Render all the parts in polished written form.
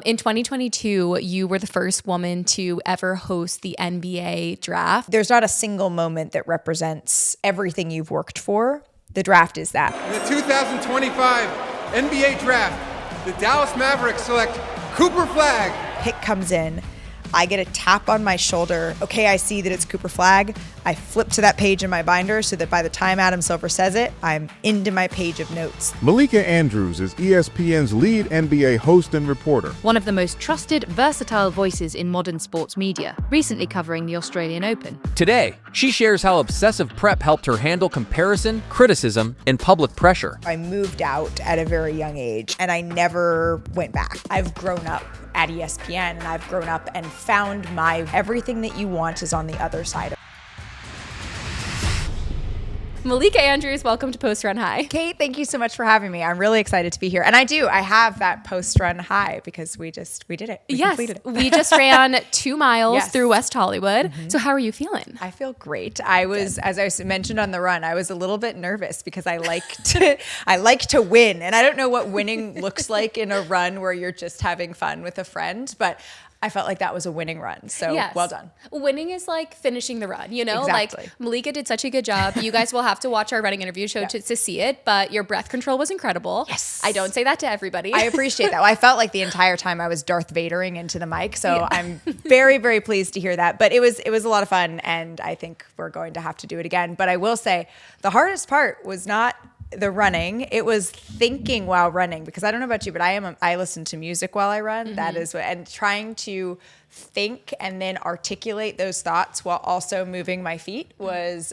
In 2022, you were the first woman to ever host the NBA draft. There's not a single moment that represents everything you've worked for. The draft is that. In the 2025 NBA draft, the Dallas Mavericks select Cooper Flagg. Pick comes in. I get a tap on my shoulder. Okay, I see that it's Cooper Flagg. I flip to that page in my binder so that by the time Adam Silver says it, I'm into my page of notes. Malika Andrews is ESPN's lead NBA host and reporter. One of the most trusted, versatile voices in modern sports media, recently covering the Australian Open. Today, she shares how obsessive prep helped her handle comparison, criticism, and public pressure. I moved out at a very young age and I never went back. I've grown up at ESPN and I've grown up and found my everything that you want is on the other side of. Malika Andrews, welcome to Post Run High. Kate, thank you so much for having me. I'm really excited to be here. And I have that post-run high because we did it. We completed it. We just ran 2 miles through West Hollywood. Mm-hmm. So how are you feeling? I feel great. I was, as I mentioned on the run, I was a little bit nervous because I like to win. And I don't know what winning looks like in a run where you're just having fun with a friend, but I felt like that was a winning run. So well done. Winning is like finishing the run, you know? Exactly. Like Malika did such a good job. You guys will have to watch our running interview show to see it, but your breath control was incredible. Yes. I don't say that to everybody. I appreciate that. Well, I felt like the entire time I was Darth Vadering into the mic. So I'm very, very pleased to hear that. But it was a lot of fun. And I think we're going to have to do it again. But I will say the hardest part was not the running, it was thinking while running, because I don't know about you, but I listen to music while I run. Mm-hmm. That is what, and trying to think and then articulate those thoughts while also moving my feet was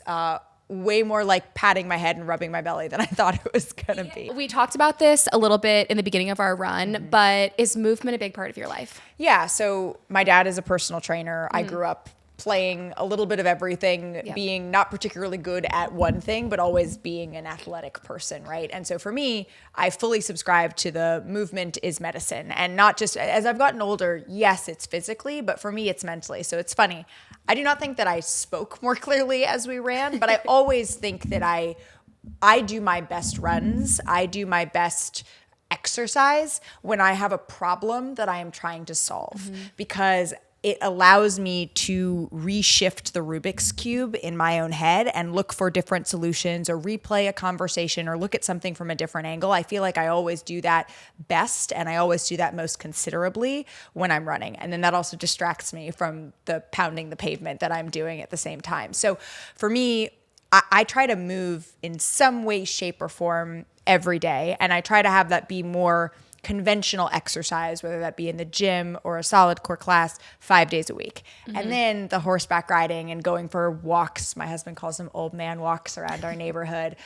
way more like patting my head and rubbing my belly than I thought it was gonna be. We talked about this a little bit in the beginning of our run, but is movement a big part of your life? Yeah, so my dad is a personal trainer. I grew up playing a little bit of everything, being not particularly good at one thing, but always being an athletic person, right? And so for me, I fully subscribe to the movement is medicine. And not just, as I've gotten older, yes, it's physically, but for me, it's mentally. So it's funny. I do not think that I spoke more clearly as we ran, but I always think that I do my best runs. I do my best exercise when I have a problem that I am trying to solve, because it allows me to reshift the Rubik's Cube in my own head and look for different solutions or replay a conversation or look at something from a different angle. I feel like I always do that best and I always do that most considerably when I'm running. And then that also distracts me from the pounding the pavement that I'm doing at the same time. So for me, I try to move in some way, shape, or form every day. And I try to have that be more conventional exercise, whether that be in the gym or a solid core class 5 days a week. Mm-hmm. And then the horseback riding and going for walks, my husband calls them old man walks around our neighborhood.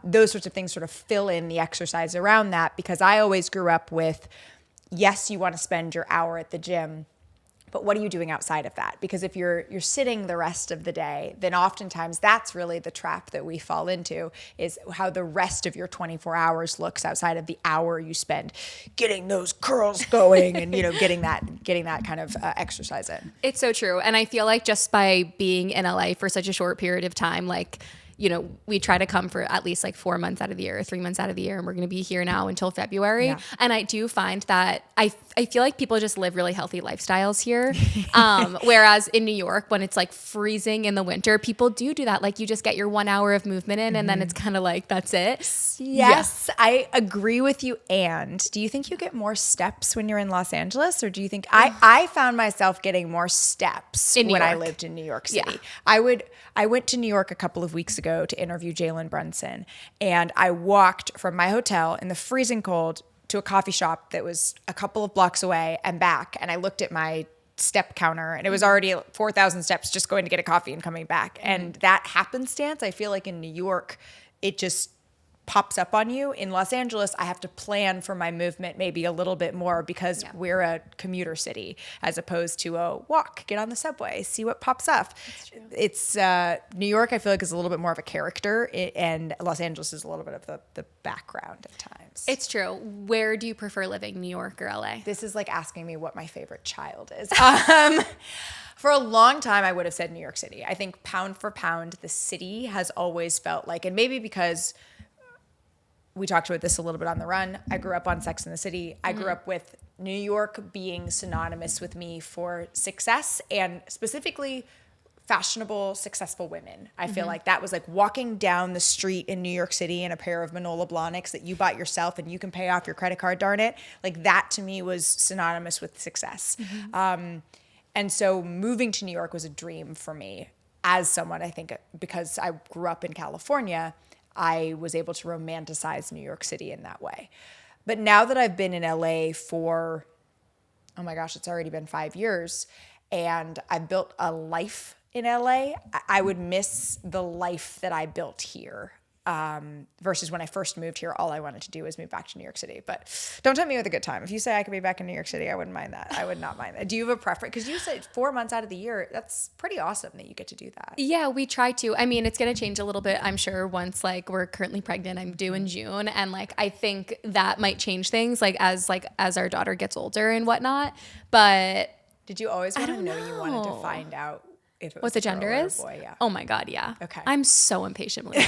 Those sorts of things sort of fill in the exercise around that, because I always grew up with, yes, you want to spend your hour at the gym, but what are you doing outside of that? Because if you're sitting the rest of the day, then oftentimes that's really the trap that we fall into, is how the rest of your 24 hours looks outside of the hour you spend getting those curls going and, you know, getting that kind of exercise in. It's so true. And I feel like just by being in LA for such a short period of time, like, you know, we try to come for at least like 4 months out of the year, or 3 months out of the year, and we're going to be here now until February. Yeah. And I do find that I feel like people just live really healthy lifestyles here. Whereas in New York, when it's like freezing in the winter, people do that. Like you just get your 1 hour of movement in, and then it's kind of like, that's it. Yes, I agree with you. And do you think you get more steps when you're in Los Angeles, or do you think I found myself getting more steps when I lived in New York City? Yeah. I went to New York a couple of weeks ago to interview Jalen Brunson, and I walked from my hotel in the freezing cold to a coffee shop that was a couple of blocks away and back, and I looked at my step counter and it was already 4,000 steps just going to get a coffee and coming back. And that happenstance, I feel like in New York, it just pops up on you. In Los Angeles, I have to plan for my movement maybe a little bit more because we're a commuter city as opposed to a walk, get on the subway, see what pops up. It's New York, I feel like, is a little bit more of a character, and Los Angeles is a little bit of the background at times. It's true. Where do you prefer living, New York or LA? This is like asking me what my favorite child is. For a long time, I would have said New York City. I think pound for pound, the city has always felt like, and maybe because we talked about this a little bit on the run, I grew up on Sex and the City. I grew up with New York being synonymous with me for success, and specifically fashionable, successful women. I feel like that was like walking down the street in New York City in a pair of Manolo Blahniks that you bought yourself and you can pay off your credit card, darn it. Like that to me was synonymous with success. And so moving to New York was a dream for me as someone, I think, because I grew up in California, I was able to romanticize New York City in that way. But now that I've been in LA for, oh my gosh, it's already been 5 years, and I've built a life in LA, I would miss the life that I built here. Versus when I first moved here, all I wanted to do was move back to New York City. But don't tempt me with a good time. If you say I could be back in New York City, I wouldn't mind that. I would not mind that. Do you have a preference? Because you said 4 months out of the year. That's pretty awesome that you get to do that. Yeah, we try to. I mean, it's going to change a little bit, I'm sure, once like we're currently pregnant. I'm due in June. And like, I think that might change things as our daughter gets older and whatnot. But did you always want to know you wanted to find out if it was what the gender is? Boy, yeah. Oh my God, yeah. Okay. I'm so impatient with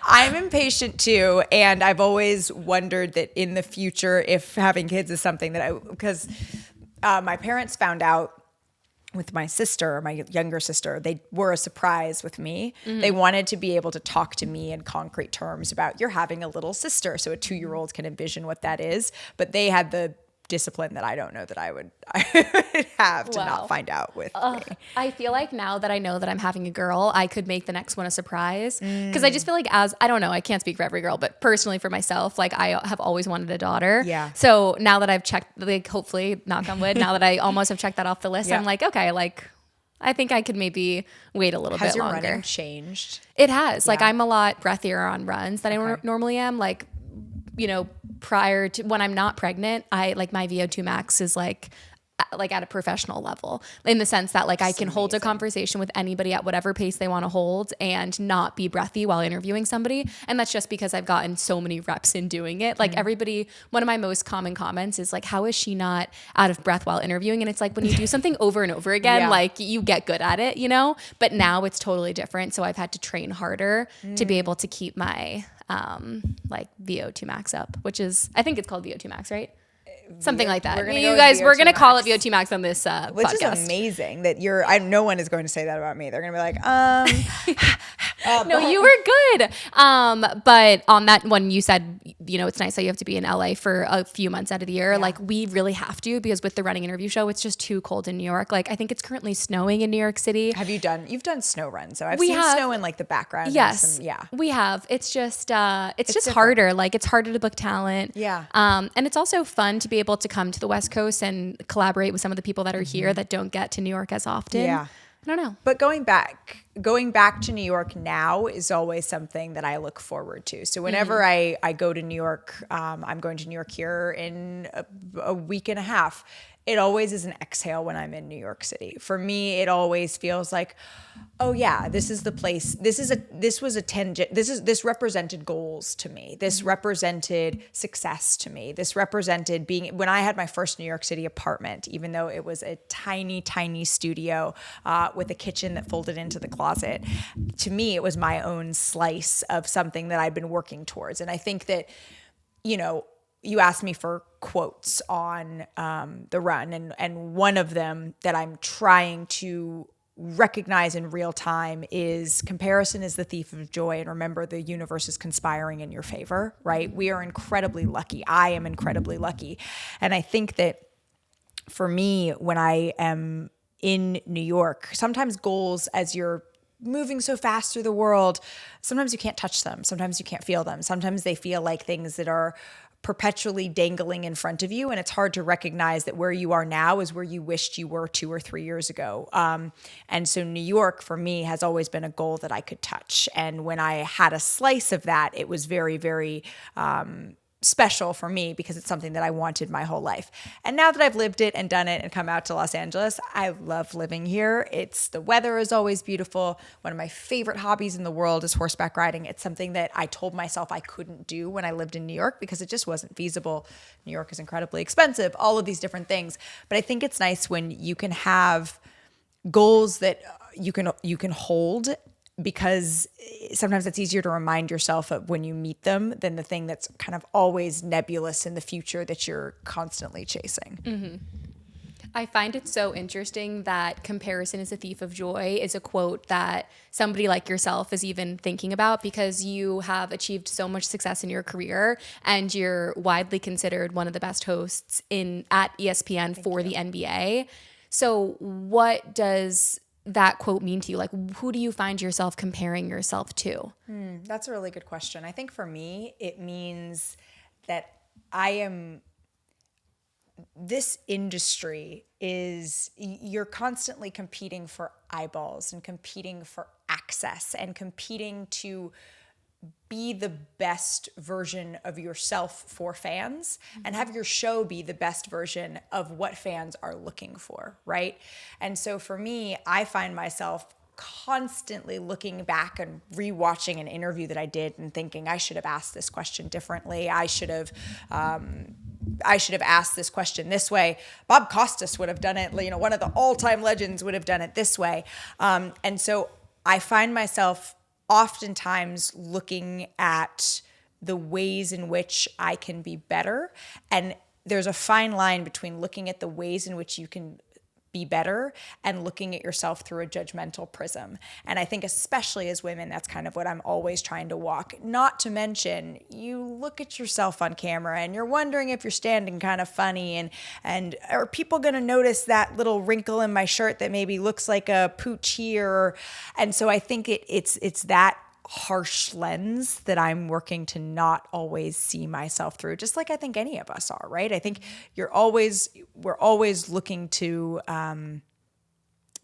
I'm impatient too, and I've always wondered that in the future, if having kids is something that because my parents found out with my sister, my younger sister, they were a surprise with me. They wanted to be able to talk to me in concrete terms about you're having a little sister, so a 2-year-old can envision what that is, but they had the discipline that I don't know that I would have to not find out with me. I feel like now that I know that I'm having a girl, I could make the next one a surprise. Because I just feel like I don't know, I can't speak for every girl, but personally for myself, like I have always wanted a daughter. Yeah. So now that I've checked, like hopefully, knock on wood, now that I almost have checked that off the list, I'm like, okay, like I think I could maybe wait a little bit longer. Has your running changed? It has. Like I'm a lot breathier on runs than I normally am. Like, you know, prior to when I'm not pregnant, I like my VO2 max is like at a professional level in the sense that like I can hold a conversation with anybody at whatever pace they want to hold and not be breathy while interviewing somebody. And that's just because I've gotten so many reps in doing it. Like everybody, one of my most common comments is like, how is she not out of breath while interviewing? And it's like when you do something over and over again, like you get good at it, you know, but now it's totally different. So I've had to train harder to be able to keep my like VO2 max up, which is, I think it's called VO2 max, right? Something like that. We're going to call it VO2 max on this which podcast. is amazing that no one is going to say that about me. They're going to be like, no, you were good. But on that one, you said, you know, it's nice that you have to be in LA for a few months out of the year. Yeah. Like we really have to, because with the running interview show, it's just too cold in New York. Like I think it's currently snowing in New York City. You've done snow runs. So I've seen snow in like the background. Yes. We have. It's just just harder. Like it's harder to book talent. Yeah. And it's also fun to be able to come to the West Coast and collaborate with some of the people that are here that don't get to New York as often. Yeah. I don't know. But going back to New York now is always something that I look forward to. So whenever I go to New York, I'm going to New York here in a week and a half. It always is an exhale when I'm in New York City. For me, it always feels like, oh yeah, this is the place. This represented goals to me. This represented success to me. This represented when I had my first New York City apartment, even though it was a tiny, tiny studio with a kitchen that folded into the closet. To me, it was my own slice of something that I'd been working towards. And I think that, you know, you asked me for quotes on the run, and one of them that I'm trying to recognize in real time is comparison is the thief of joy, and remember the universe is conspiring in your favor, right? We are incredibly lucky. I am incredibly lucky. And I think that for me, when I am in New York, sometimes goals, as you're moving so fast through the world, sometimes you can't touch them. Sometimes you can't feel them. Sometimes they feel like things that are perpetually dangling in front of you. And it's hard to recognize that where you are now is where you wished you were 2 or 3 years ago. And so New York for me has always been a goal that I could touch. And when I had a slice of that, it was very, very special for me because it's something that I wanted my whole life. And now that I've lived it and done it and come out to Los Angeles, I love living here. The weather is always beautiful. One of my favorite hobbies in the world is horseback riding. It's something that I told myself I couldn't do when I lived in New York because it just wasn't feasible. New York is incredibly expensive, all of these different things. But I think it's nice when you can have goals that you can hold because sometimes it's easier to remind yourself of when you meet them than the thing that's kind of always nebulous in the future that you're constantly chasing. Mm-hmm. I find it so interesting that comparison is a thief of joy is a quote that somebody like yourself is even thinking about, because you have achieved so much success in your career and you're widely considered one of the best hosts at ESPN for the NBA. So what does that quote mean to you? Like, who do you find yourself comparing yourself to? That's a really good question. I think for me, it means that this industry you're constantly competing for eyeballs and competing for access and competing to be the best version of yourself for fans and have your show be the best version of what fans are looking for, right? And so for me, I find myself constantly looking back and rewatching an interview that I did and thinking, I should have asked this question differently. I should have asked this question this way. Bob Costas would have done it. One of the all-time legends would have done it this way. And so I find myself oftentimes looking at the ways in which I can be better. And there's a fine line between looking at the ways in which you can be better and looking at yourself through a judgmental prism. And I think especially as women, that's kind of what I'm always trying to walk. Not to mention, you look at yourself on camera and you're wondering if you're standing kind of funny and are people going to notice that little wrinkle in my shirt that maybe looks like a pooch here? And so I think it's that harsh lens that I'm working to not always see myself through, just like I think any of us are, right? I think we're always looking to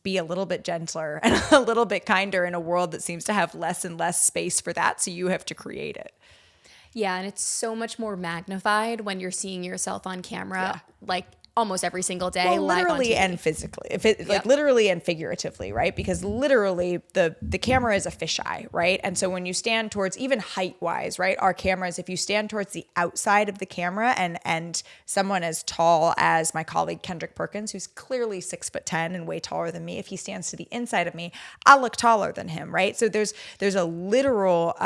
be a little bit gentler and a little bit kinder in a world that seems to have less and less space for that. So you have to create it. Yeah, and it's so much more magnified when you're seeing yourself on camera, like almost every single day, live literally on TV. And physically, like literally and figuratively, right? Because literally the camera is a fisheye, right? And so when you stand towards, even height wise, right? Our cameras, if you stand towards the outside of the camera and someone as tall as my colleague Kendrick Perkins, who's clearly 6'10" and way taller than me, if he stands to the inside of me, I'll look taller than him, right? So there's a literal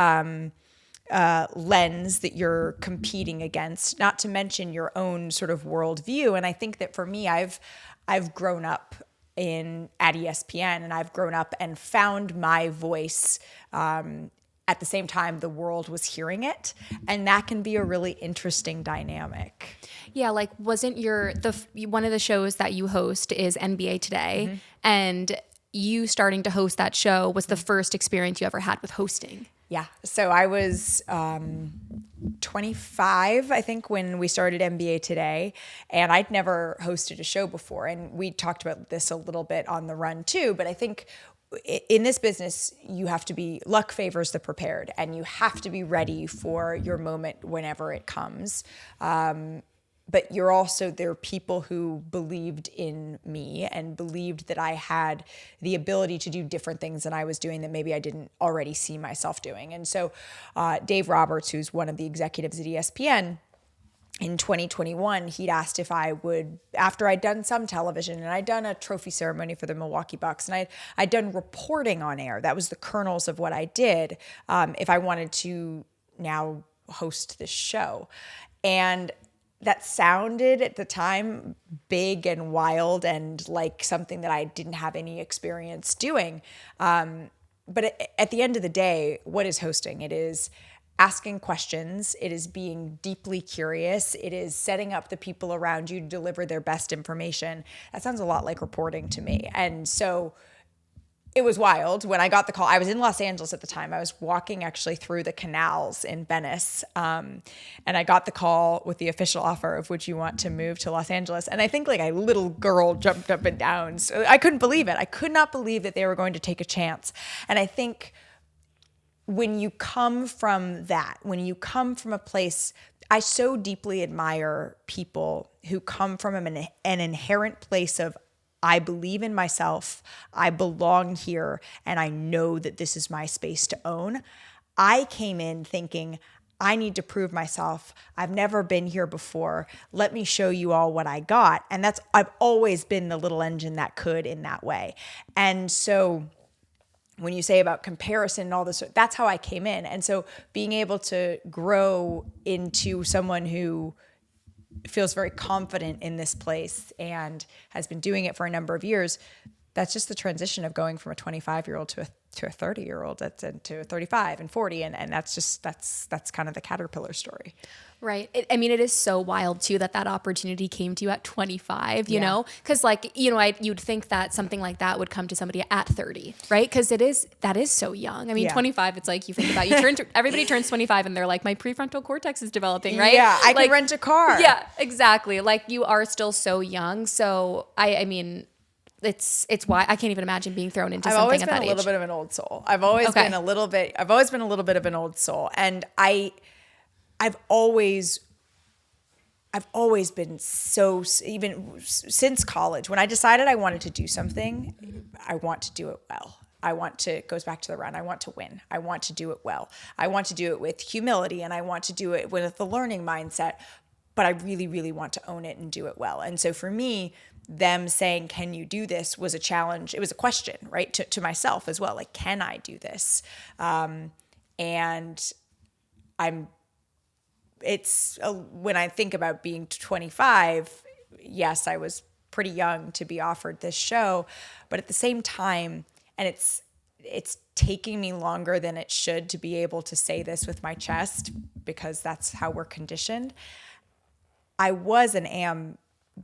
lens that you're competing against, not to mention your own sort of worldview. And I think that for me, I've grown up at ESPN, and I've grown up and found my voice at the same time the world was hearing it, and that can be a really interesting dynamic. Yeah, like wasn't one of the shows that you host is NBA Today, and you starting to host that show was the first experience you ever had with hosting. Yeah. So I was 25, I think, when we started NBA Today, and I'd never hosted a show before. And we talked about this a little bit on the run too, but I think in this business, you have to be, luck favors the prepared, and you have to be ready for your moment whenever it comes. But there are people who believed in me and believed that I had the ability to do different things than I was doing that maybe I didn't already see myself doing. And so Dave Roberts, who's one of the executives at ESPN, in 2021, he'd asked if I would, after I'd done some television and I'd done a trophy ceremony for the Milwaukee Bucks and I'd done reporting on air, that was the kernels of what I did, if I wanted to now host this show. And that sounded at the time big and wild and like something that I didn't have any experience doing. But at the end of the day, what is hosting? It is asking questions. It is being deeply curious. It is setting up the people around you to deliver their best information. That sounds a lot like reporting to me. And so it was wild when I got the call. I was in Los Angeles at the time. I was walking actually through the canals in Venice. And I got the call with the official offer of, would you want to move to Los Angeles? And I think like a little girl jumped up and down. So I couldn't believe it. I could not believe that they were going to take a chance. And I think when you come from that, when you come from a place, I so deeply admire people who come from an inherent place of, I believe in myself, I belong here, and I know that this is my space to own. I came in thinking, I need to prove myself. I've never been here before. Let me show you all what I got. And I've always been the little engine that could in that way. And so when you say about comparison and all this, that's how I came in. And so being able to grow into someone who feels very confident in this place and has been doing it for a number of years, that's just the transition of going from a 25-year-old to a 30-year-old, to a 35 and 40. And that's kind of the caterpillar story. Right. It is so wild too that opportunity came to you at 25, you know, because you'd think that something like that would come to somebody at 30, right? Because that is so young. 25, it's like you think about, everybody turns 25 and they're like, my prefrontal cortex is developing, right? Yeah, I can rent a car. Yeah, exactly. Like you are still so young. So it's why I can't even imagine being thrown into something at that age. I've always been a little bit of an old soul. I've always been a little bit of an old soul. And I've always been so, even since college, when I decided I wanted to do something, I want to do it well. Goes back to the run. I want to win. I want to do it well. I want to do it with humility, and I want to do it with the learning mindset, but I really, really want to own it and do it well. And so for me, them saying, can you do this, was a challenge. It was a question, right? To myself as well. Like, can I do this? When I think about being 25, yes, I was pretty young to be offered this show, but at the same time, and it's taking me longer than it should to be able to say this with my chest, because that's how we're conditioned. I was and am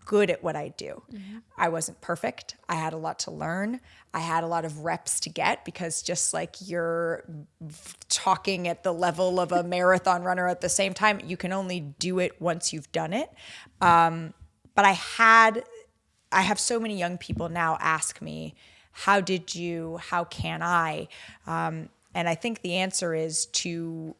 good at what I do. Mm-hmm. I wasn't perfect. I had a lot to learn. I had a lot of reps to get, because just like you're talking at the level of a marathon runner at the same time, you can only do it once you've done it. But I have so many young people now ask me, how did you, how can I? And I think the answer is to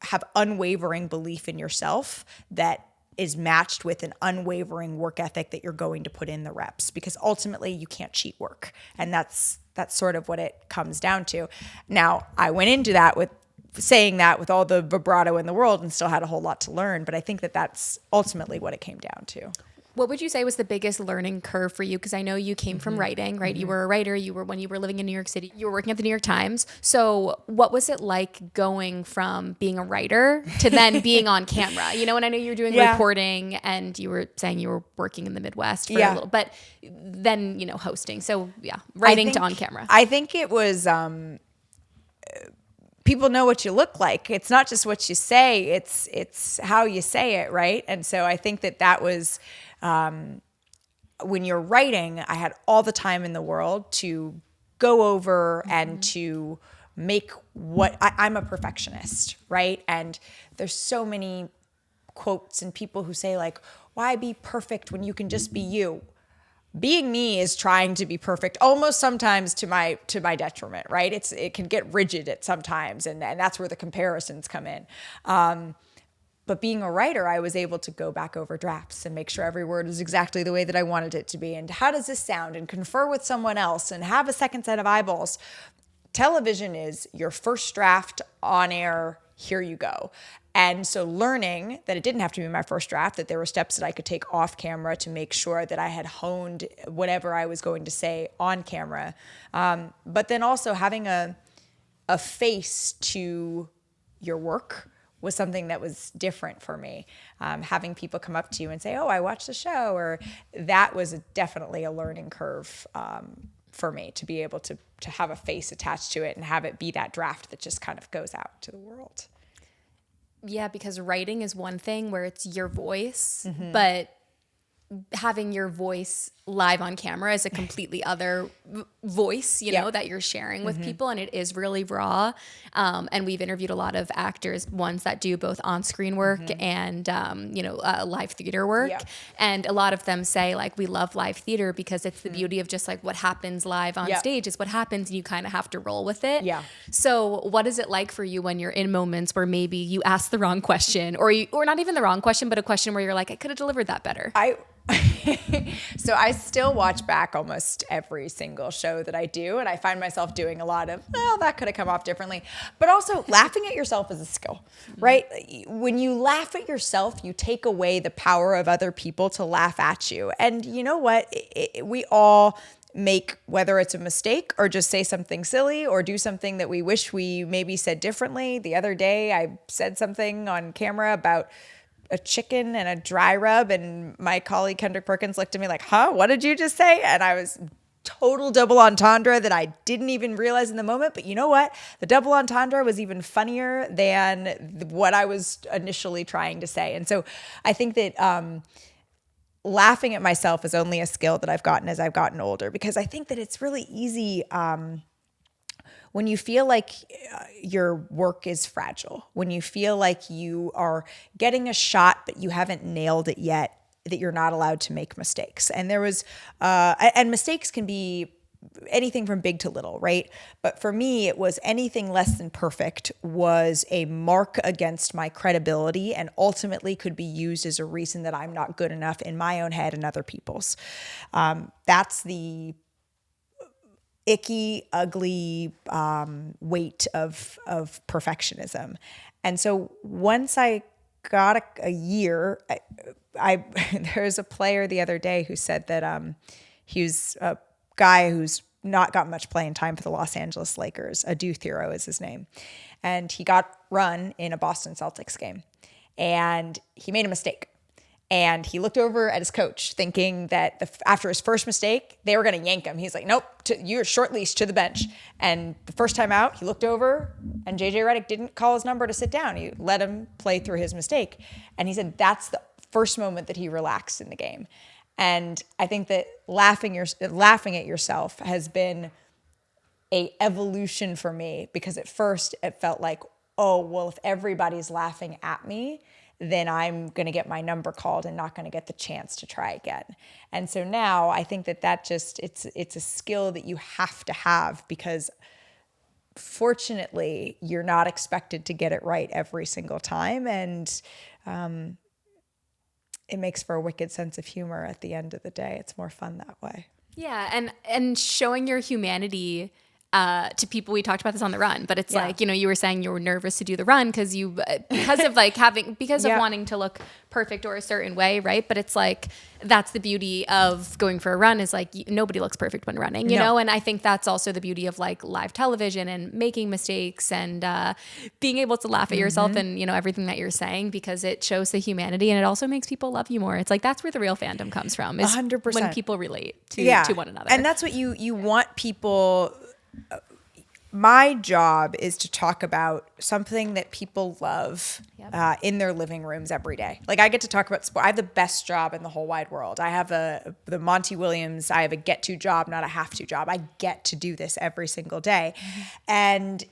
have unwavering belief in yourself that is matched with an unwavering work ethic that you're going to put in the reps, because ultimately you can't cheat work. And that's sort of what it comes down to. Now, I went into that with saying that with all the vibrato in the world and still had a whole lot to learn, but I think that that's ultimately what it came down to. What would you say was the biggest learning curve for you? Because I know you came from writing, right? Mm-hmm. You were a writer. When you were living in New York City, you were working at the New York Times. So what was it like going from being a writer to then being on camera? And I know you were doing reporting, and you were saying you were working in the Midwest for a little, but then, hosting. So writing to on camera. I think it was, people know what you look like. It's not just what you say, it's how you say it, right? And so I think that was, when you're writing, I had all the time in the world to go over and to make I'm a perfectionist, right? And there's so many quotes and people who say like, why be perfect when you can just be you? Being me is trying to be perfect, almost sometimes to my detriment, right? It can get rigid at sometimes, and that's where the comparisons come in. But being a writer, I was able to go back over drafts and make sure every word is exactly the way that I wanted it to be. And how does this sound? And confer with someone else and have a second set of eyeballs. Television is your first draft on air. Here you go. And so learning that it didn't have to be my first draft, that there were steps that I could take off camera to make sure that I had honed whatever I was going to say on camera. But then also having a face to your work was something that was different for me. Having people come up to you and say, oh, I watched the show, or that was definitely a learning curve for me, to be able to have a face attached to it and have it be that draft that just kind of goes out to the world. Yeah, because writing is one thing where it's your voice, but having your voice live on camera is a completely other voice, that you're sharing with people, and it is really raw. And we've interviewed a lot of actors, ones that do both on-screen work and, live theater work. Yeah. And a lot of them say, like, we love live theater because it's the beauty of just like what happens live on stage is what happens, and you kind of have to roll with it. Yeah. So what is it like for you when you're in moments where maybe you ask the wrong question, or not even the wrong question, but a question where you're like, I could have delivered that better? So I still watch back almost every single show that I do, and I find myself doing a lot of, well, that could have come off differently. But also laughing at yourself is a skill, right? When you laugh at yourself, you take away the power of other people to laugh at you. And you know what? We all make, whether it's a mistake or just say something silly or do something that we wish we maybe said differently. The other day I said something on camera about a chicken and a dry rub, and my colleague Kendrick Perkins looked at me like, huh, what did you just say? And I was total double entendre that I didn't even realize in the moment. But you know what? The double entendre was even funnier than what I was initially trying to say. And so I think that laughing at myself is only a skill that I've gotten as I've gotten older, because I think that it's really easy when you feel like your work is fragile, when you feel like you are getting a shot but you haven't nailed it yet, that you're not allowed to make mistakes. And there was, and mistakes can be anything from big to little, right? But for me, it was anything less than perfect was a mark against my credibility, and ultimately could be used as a reason that I'm not good enough in my own head and other people's. That's the icky, ugly weight of perfectionism. And so once I got a year, there's a player the other day who said that he was a guy who's not got much playing time for the Los Angeles Lakers. Adu Thero is his name. And he got run in a Boston Celtics game. And he made a mistake. And he looked over at his coach thinking that after his first mistake, they were going to yank him. He's like, nope, you're short leashed to the bench. And the first time out, he looked over and JJ Redick didn't call his number to sit down. He let him play through his mistake. And he said that's the first moment that he relaxed in the game. And I think that laughing at yourself has been a evolution for me, because at first it felt like, oh, well, if everybody's laughing at me, then I'm going to get my number called and not going to get the chance to try again. And so now I think that just, it's a skill that you have to have, because fortunately you're not expected to get it right every single time. And it makes for a wicked sense of humor at the end of the day. It's more fun that way. Yeah. And showing your humanity to people. We talked about this on the run, but it's like, you were saying you were nervous to do the run because of wanting to look perfect or a certain way, right? But it's like, that's the beauty of going for a run, is like nobody looks perfect when running, you know? And I think that's also the beauty of like live television and making mistakes and being able to laugh at yourself and, everything that you're saying, because it shows the humanity, and it also makes people love you more. It's like, that's where the real fandom comes from, is 100%. when people relate to one another. And that's what you want people. My job is to talk about something that people love in their living rooms every day. Like, I get to talk about sport. I have the best job in the whole wide world. I have the Monty Williams, I have a get-to job, not a have-to job. I get to do this every single day. And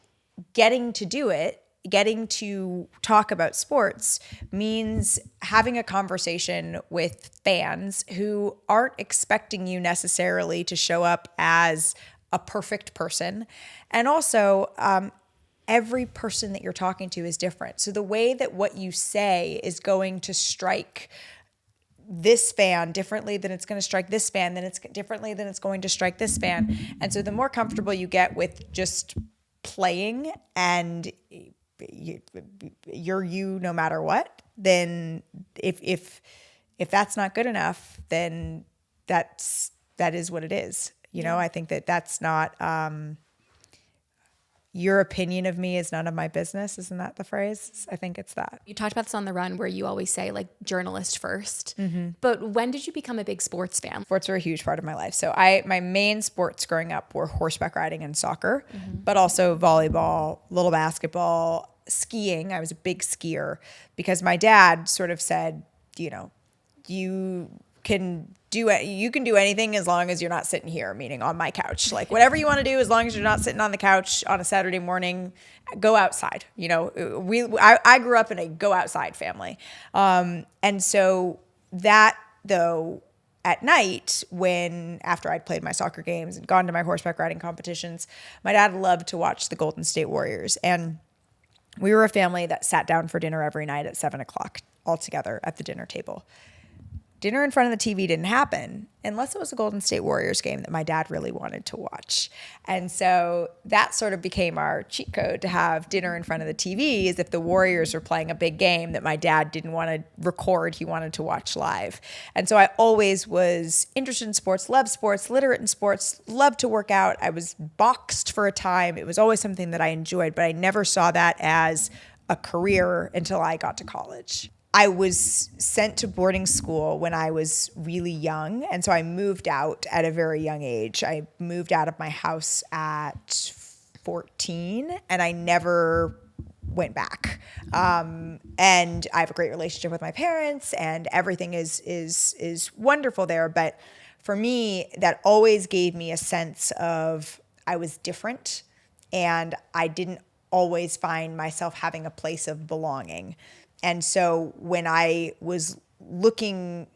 getting to do it, getting to talk about sports, means having a conversation with fans who aren't expecting you necessarily to show up as a perfect person. And also, every person that you're talking to is different. So the way that what you say is going to strike this fan differently than it's going to strike this fan, then it's differently than it's going to strike this fan. And so the more comfortable you get with just playing and you're you no matter what, then if that's not good enough, then that is what it is. I think that's not, your opinion of me is none of my business. Isn't that the phrase? I think it's that. You talked about this on the run, where you always say like journalist first, but when did you become a big sports fan? Sports were a huge part of my life. So my main sports growing up were horseback riding and soccer, but also volleyball, little basketball, skiing. I was a big skier because my dad sort of said, you can do anything as long as you're not sitting here, meaning on my couch. Like, whatever you want to do, as long as you're not sitting on the couch on a Saturday morning, go outside. I grew up in a go outside family. And so that, though, at night, after I'd played my soccer games and gone to my horseback riding competitions, my dad loved to watch the Golden State Warriors. And we were a family that sat down for dinner every night at 7:00 all together at the dinner table. dinner in front of the TV didn't happen unless it was a Golden State Warriors game that my dad really wanted to watch. And so that sort of became our cheat code to have dinner in front of the TV, is if the Warriors were playing a big game that my dad didn't want to record, he wanted to watch live. And so I always was interested in sports, literate in sports, loved to work out. I was boxed for a time. It was always something that I enjoyed, but I never saw that as a career until I got to college. I was sent to boarding school when I was really young, and so I moved out at a very young age. I moved out of my house at 14, and I never went back. And I have a great relationship with my parents, and everything is wonderful there. But for me, that always gave me a sense of I was different, and I didn't always find myself having a place of belonging. And so when I was looking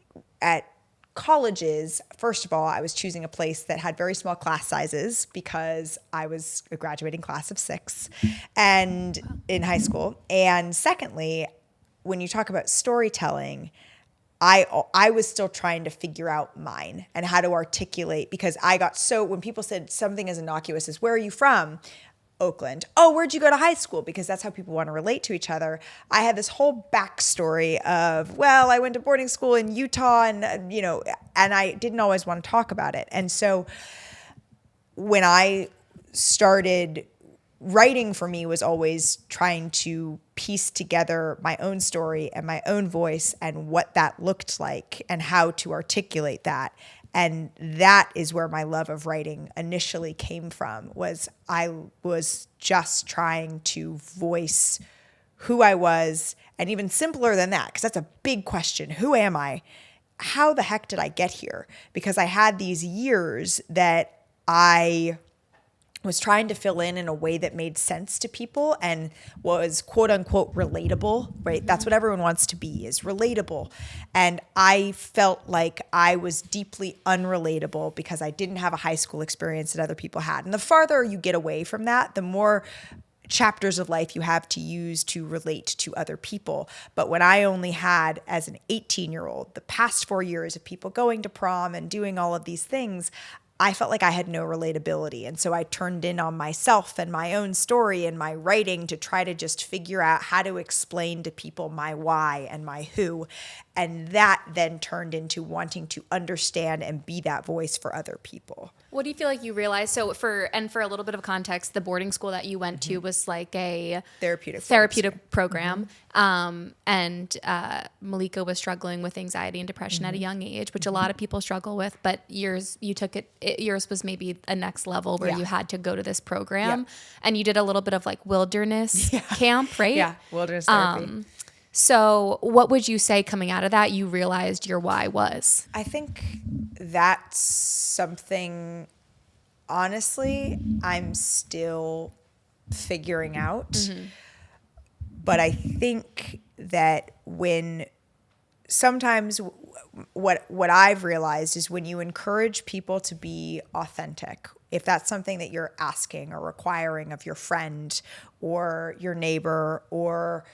at colleges, first of all, I was choosing a place that had very small class sizes because I was a graduating class of 6 and in high school. And secondly, when you talk about storytelling, I was still trying to figure out mine and how to articulate, because I got so, when people said something as innocuous as, where are you from? Oakland. Oh, where'd you go to high school? Because that's how people want to relate to each other. I had this whole backstory of, well, I went to boarding school in Utah, and and I didn't always want to talk about it. And so when I started writing, for me was always trying to piece together my own story and my own voice and what that looked like and how to articulate that. And that is where my love of writing initially came from, was I was just trying to voice who I was, and even simpler than that, because that's a big question. Who am I? How the heck did I get here? Because I had these years that I was trying to fill in a way that made sense to people and was quote unquote relatable, right? That's what everyone wants to be, is relatable. And I felt like I was deeply unrelatable because I didn't have a high school experience that other people had. And the farther you get away from that, the more chapters of life you have to use to relate to other people. But when I only had, as an 18-year-old, the past 4 years of people going to prom and doing all of these things, I felt like I had no relatability. And so I turned in on myself and my own story and my writing to try to just figure out how to explain to people my why and my who. And that then turned into wanting to understand and be that voice for other people. What do you feel like you realized? So for a little bit of context, the boarding school that you went to was like a therapeutic program. And Malika was struggling with anxiety and depression at a young age, which a lot of people struggle with, but yours was maybe a next level where you had to go to this program and you did a little bit of like wilderness camp, right? Yeah, wilderness therapy. So what would you say coming out of that you realized your why was? I think that's something, honestly, I'm still figuring out. Mm-hmm. But I think that when sometimes what I've realized is when you encourage people to be authentic, if that's something that you're asking or requiring of your friend or your neighbor or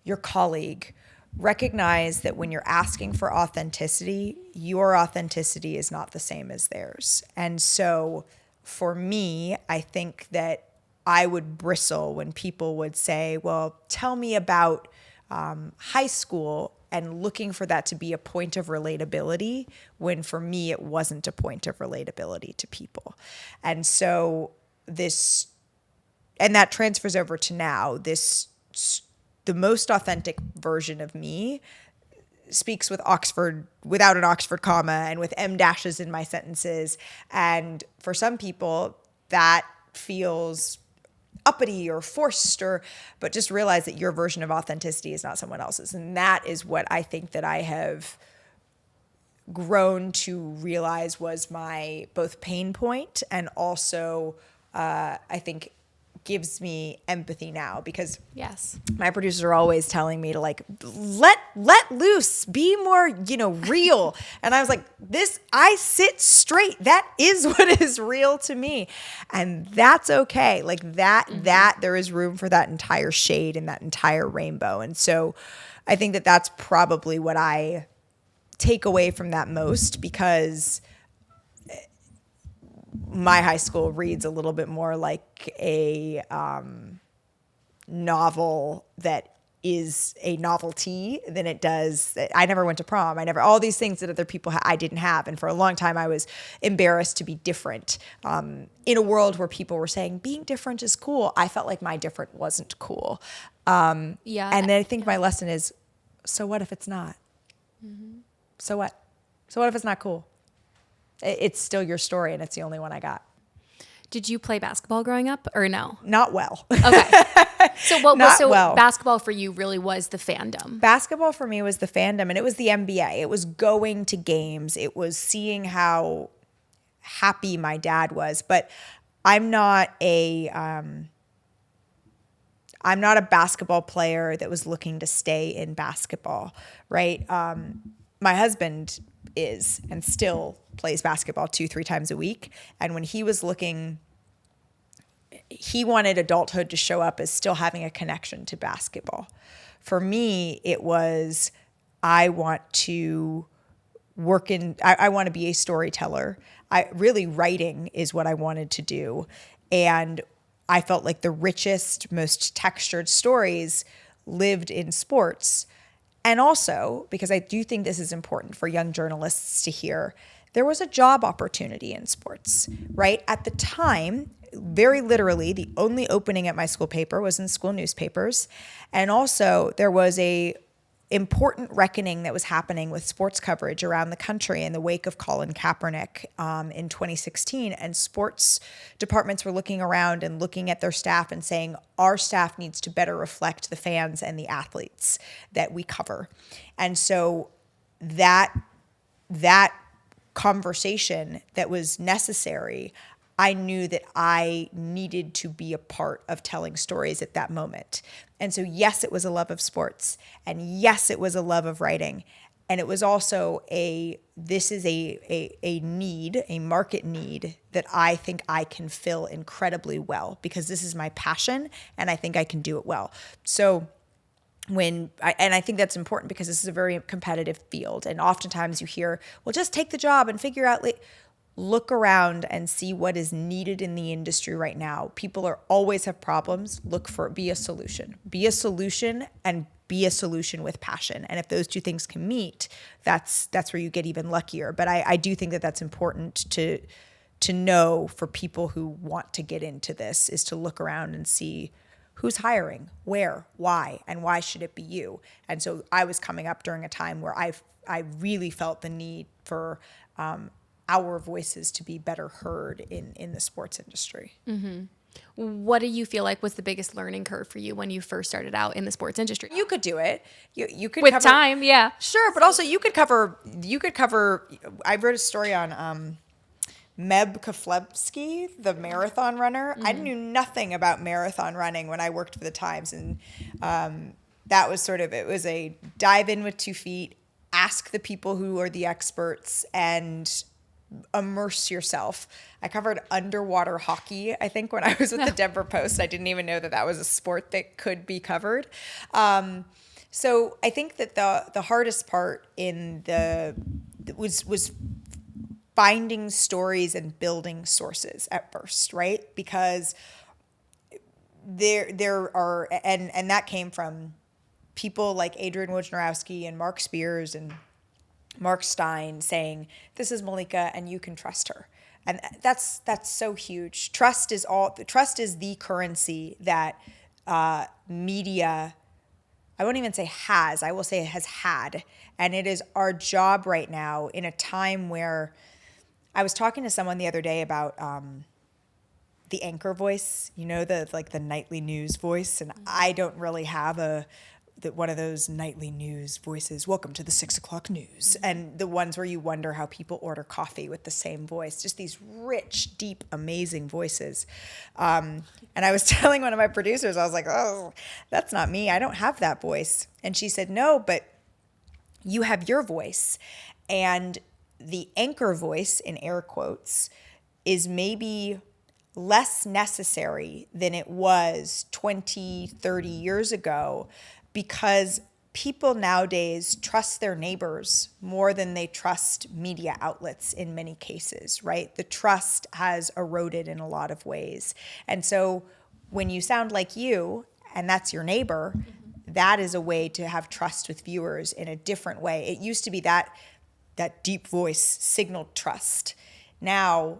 your colleague, recognize that when you're asking for authenticity, your authenticity is not the same as theirs. And so for me, I think that I would bristle when people would say, well, tell me about high school, and looking for that to be a point of relatability, when for me it wasn't a point of relatability to people. And so and that transfers over to now, the most authentic version of me speaks without an Oxford comma and with M dashes in my sentences. And for some people that feels uppity or forced, but just realize that your version of authenticity is not someone else's. And that is what I think that I have grown to realize was my both pain point and also I think gives me empathy now, because my producers are always telling me to like let loose, be more, real. And I was like, I sit straight. That is what is real to me. And that's okay. Like that there is room for that entire shade and that entire rainbow. And so I think that that's probably what I take away from that most, because my high school reads a little bit more like a novel that is a novelty than it does. I never went to prom. All these things that other people I didn't have. And for a long time, I was embarrassed to be different. In a world where people were saying being different is cool, I felt like my different wasn't cool. And then I think my lesson is, so what if it's not? Mm-hmm. So what? So what if it's not cool? It's still your story, and it's the only one I got. Did you play basketball growing up or no? Not well. Okay. So well. Basketball for you really was the fandom. Basketball for me was the fandom, and it was the NBA. It was going to games. It was seeing how happy my dad was. But I'm not a basketball player that was looking to stay in basketball, right? My husband is and still plays basketball 2-3 times a week. And when he was looking, he wanted adulthood to show up as still having a connection to basketball. For me, it was, I want to I want to be a storyteller. Writing is what I wanted to do. And I felt like the richest, most textured stories lived in sports. And also, because I do think this is important for young journalists to hear, there was a job opportunity in sports, right? At the time, very literally, the only opening at my school paper was in school newspapers. And also, there was a important reckoning that was happening with sports coverage around the country in the wake of Colin Kaepernick in 2016. And sports departments were looking around and looking at their staff and saying, our staff needs to better reflect the fans and the athletes that we cover. And so that conversation that was necessary, I knew that I needed to be a part of telling stories at that moment. And so, yes, it was a love of sports. And yes, it was a love of writing. And it was also this is a need, a market need that I think I can fill incredibly well, because this is my passion and I think I can do it well. So I think that's important, because this is a very competitive field. And oftentimes you hear, well, just take the job and figure out look around and see what is needed in the industry right now. People always have problems. Be a solution. Be a solution, and be a solution with passion. And if those two things can meet, that's where you get even luckier. But I do think that that's important to know for people who want to get into this, is to look around and see who's hiring, where, why, and why should it be you? And so I was coming up during a time where I really felt the need for our voices to be better heard in the sports industry. Mm-hmm. What do you feel like was the biggest learning curve for you when you first started out in the sports industry? You could do it. You could with time, yeah. Sure, but also you could cover. I wrote a story on Meb Keflebsky, the marathon runner. Mm-hmm. I knew nothing about marathon running when I worked for the Times, and that was it was a dive in with 2 feet, ask the people who are the experts, and immerse yourself. I covered underwater hockey, I think, when I was with the Denver Post. I didn't even know that was a sport that could be covered. So I think that the hardest part was finding stories and building sources at first, right? Because there are, and that came from people like Adrian Wojnarowski and Mark Spears and Mark Stein saying, this is Malika and you can trust her. And that's so huge. Trust is the currency that media, I won't even say has, I will say it has had. And it is our job right now, in a time where I was talking to someone the other day about the anchor voice, the nightly news voice. And I don't really have one of those nightly news voices. Welcome to the 6 o'clock news. And the ones where you wonder how people order coffee with the same voice, just these rich, deep, amazing voices. And I was telling one of my producers, I was like, oh, that's not me. I don't have that voice. And she said, no, but you have your voice. And the anchor voice, in air quotes, is maybe less necessary than it was 20, 30 years ago, because people nowadays trust their neighbors more than they trust media outlets in many cases, right? The trust has eroded in a lot of ways. And so when you sound like you, and that's your neighbor, that is a way to have trust with viewers in a different way. It used to be that deep voice signaled trust. Now,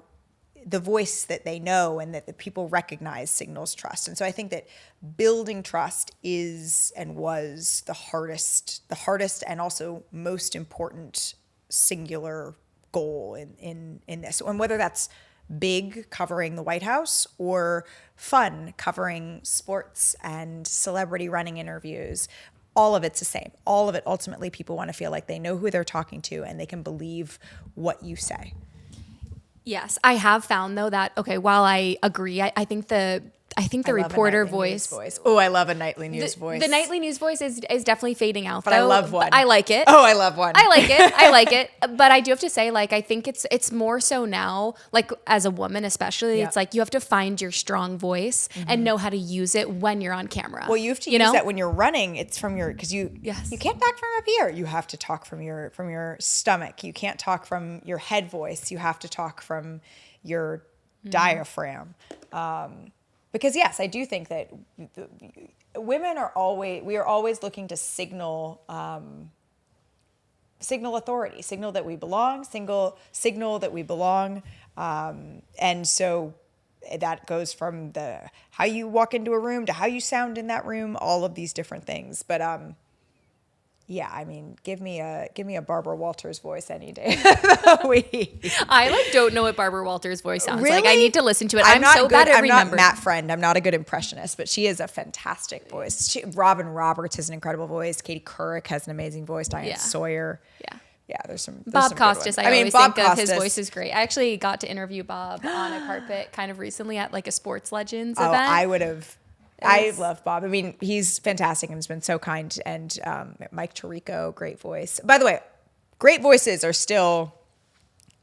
the voice that they know and that the people recognize signals trust. And so I think that building trust is and was the hardest and also most important singular goal in this. And whether that's big, covering the White House, or fun, covering sports and celebrity running interviews, all of it's the same. All of it, ultimately, people want to feel like they know who they're talking to and they can believe what you say. Yes, I have found though that, okay, while I agree, I think the reporter voice. Oh, I love a nightly news voice. The nightly news voice is definitely fading out. But though, I love one. I like it. Oh, I love one. I like it. I like it. But I do have to say, like, I think it's more so now, like as a woman especially, it's like you have to find your strong voice and know how to use it when you're on camera. Well, you have to use that when you're running. It's from your, because you can't talk from up here. You have to talk from your stomach. You can't talk from your head voice. You have to talk from your diaphragm. Because yes, I do think that women are always looking to signal authority, signal that we belong, signal that we belong, and so that goes from how you walk into a room to how you sound in that room, all of these different things. But yeah, I mean, give me a Barbara Walters voice any day. I don't know what Barbara Walters' voice sounds like. I need to listen to it. I'm so bad at remembering. I'm not Matt Friend. I'm not a good impressionist, but she is a fantastic voice. Robin Roberts has an incredible voice. Katie Couric has an amazing voice. Diane Sawyer. Yeah, there's some. Bob Costas. I always think of his voice is great. I actually got to interview Bob on a carpet kind of recently at like a Sports Legends event. I would have. I love Bob. I mean, he's fantastic and has been so kind. And Mike Tirico, great voice. By the way, great voices are still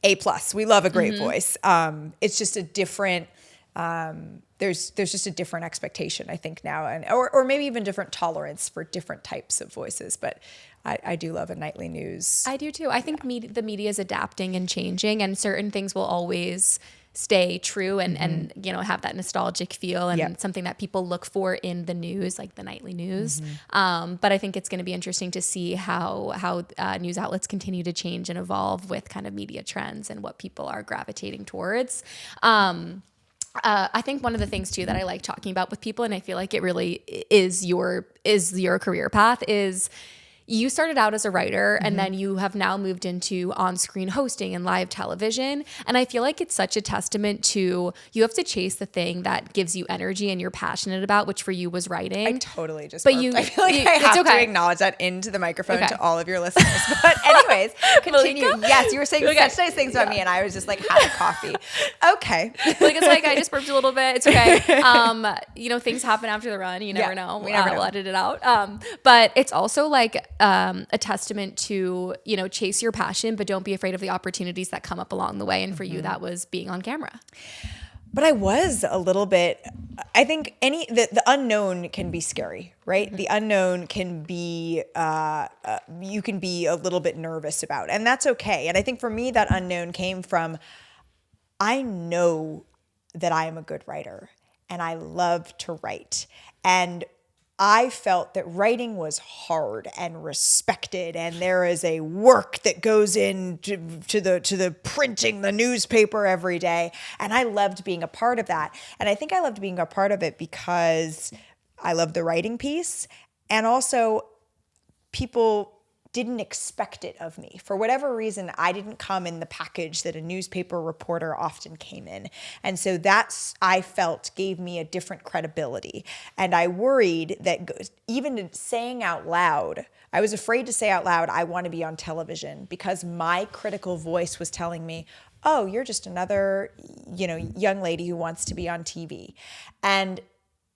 A+. We love a great voice. It's just a different. There's just a different expectation, I think, now, and or maybe even different tolerance for different types of voices. But I do love a nightly news. I do too. I think the media is adapting and changing, and certain things will always stay true and have that nostalgic feel and something that people look for in the news, like the nightly news. But I think it's going to be interesting to see how news outlets continue to change and evolve with kind of media trends and what people are gravitating towards. I think one of the things too that I like talking about with people, and I feel like it really is your career path, is you started out as a writer and then you have now moved into on-screen hosting and live television. And I feel like it's such a testament to, you have to chase the thing that gives you energy and you're passionate about, which for you was writing. I totally just burped. I feel like I have to acknowledge that into the microphone to all of your listeners. But anyways, continue. Yes, you were saying such nice things about me and I was just like, have a coffee. Okay. Like, it's like, I just burped a little bit. It's okay. Things happen after the run. You never know. We never know. We'll edit it out. But it's also like, a testament to, chase your passion, but don't be afraid of the opportunities that come up along the way. And for you, that was being on camera. But I was a little bit, I think the unknown can be scary, right? The unknown can be, you can be a little bit nervous about, and that's okay. And I think for me, that unknown came from, I know that I am a good writer and I love to write. And I felt that writing was hard and respected, and there is a work that goes into the printing the newspaper every day, and I loved being a part of that. And I think I loved being a part of it because I loved the writing piece, and also people didn't expect it of me. For whatever reason, I didn't come in the package that a newspaper reporter often came in. And so that's, I felt, gave me a different credibility. And I worried that even saying out loud, I was afraid to say out loud, I want to be on television, because my critical voice was telling me, oh, you're just another, young lady who wants to be on TV. And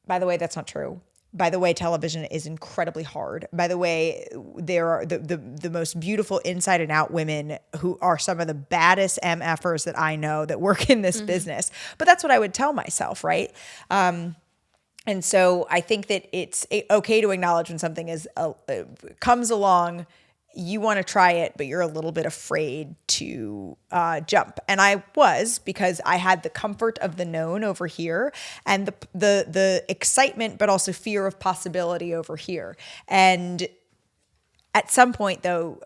by the way, that's not true. By the way, television is incredibly hard. By the way, there are the most beautiful inside and out women who are some of the baddest MFers that I know that work in this business. But that's what I would tell myself, right? And so I think that it's okay to acknowledge when something comes along, you want to try it, but you're a little bit afraid to jump. And I was, because I had the comfort of the known over here and the excitement, but also fear of possibility over here. And at some point, though,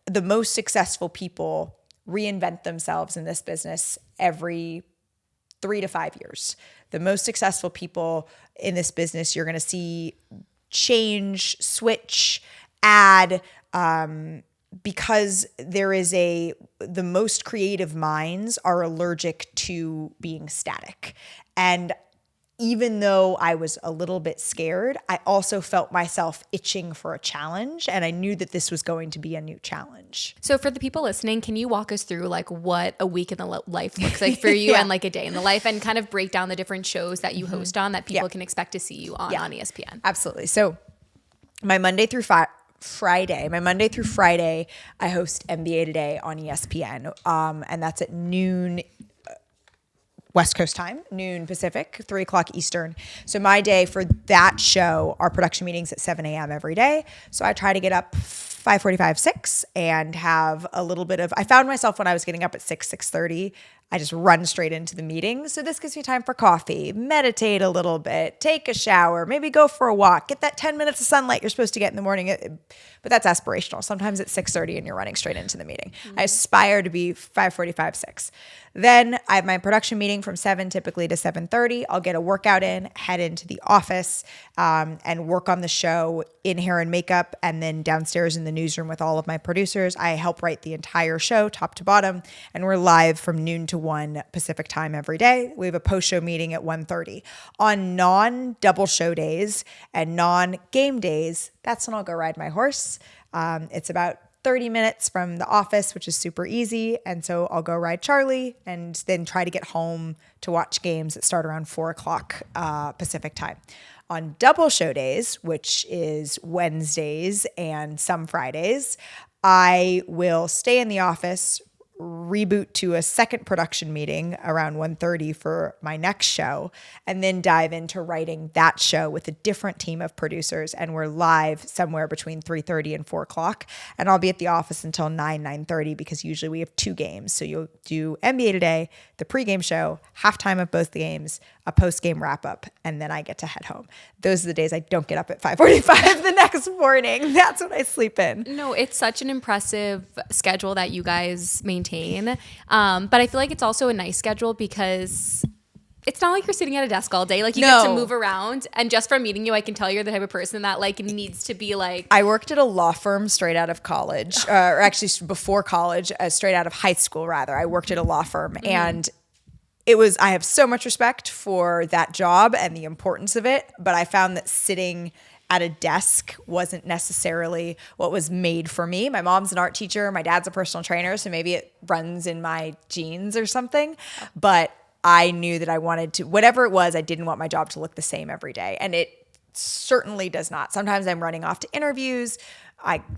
the most successful people reinvent themselves in this business every 3 to 5 years. The most successful people in this business, you're going to see change, switch, add, because the most creative minds are allergic to being static. And even though I was a little bit scared, I also felt myself itching for a challenge, and I knew that this was going to be a new challenge. So for the people listening, can you walk us through like what a week in the life looks like for you and like a day in the life, and kind of break down the different shows that you host on that people can expect to see you on ESPN? Absolutely. So my Monday through Friday, I host NBA Today on ESPN, and that's at noon West Coast time, noon Pacific, 3 o'clock Eastern. So my day for that show, our production meetings at 7 a.m. every day. So I try to get up 5:45, 6, and have a little bit of, I found myself when I was getting up at 6:30, I just run straight into the meeting. So this gives me time for coffee, meditate a little bit, take a shower, maybe go for a walk, get that 10 minutes of sunlight you're supposed to get in the morning. But that's aspirational. Sometimes it's 6:30 and you're running straight into the meeting. I aspire to be 5:45, 6. Then I have my production meeting from 7 typically to 7:30. I'll get a workout in, head into the office, and work on the show in hair and makeup, and then downstairs in the newsroom with all of my producers. I help write the entire show top to bottom, and we're live from noon to 1 Pacific time every day. We have a post-show meeting at 1:30. On non-double show days and non-game days, that's when I'll go ride my horse. It's about 30 minutes from the office, which is super easy. And so I'll go ride Charlie and then try to get home to watch games that start around 4 o'clock Pacific time. On double show days, which is Wednesdays and some Fridays, I will stay in the office, reboot to a second production meeting around 1:30 for my next show, and then dive into writing that show with a different team of producers. And we're live somewhere between 3:30 and 4 o'clock. And I'll be at the office until 9:30 because usually we have 2 games. So you'll do NBA Today, the pregame show, halftime of both the games, a post-game wrap-up, and then I get to head home. Those are the days I don't get up at 5:45 the next morning. That's when I sleep in. No, it's such an impressive schedule that you guys maintain. But I feel like it's also a nice schedule because it's not like you're sitting at a desk all day. Like you get to move around. And just from meeting you, I can tell you're the type of person that like needs to be like. I worked at a law firm straight out of college, or actually before college, straight out of high school rather. I worked at a law firm and I have so much respect for that job and the importance of it, but I found that sitting at a desk wasn't necessarily what was made for me. My mom's an art teacher, my dad's a personal trainer, so maybe it runs in my genes or something, but I knew that I wanted to, whatever it was, I didn't want my job to look the same every day, and it certainly does not. Sometimes I'm running off to interviews.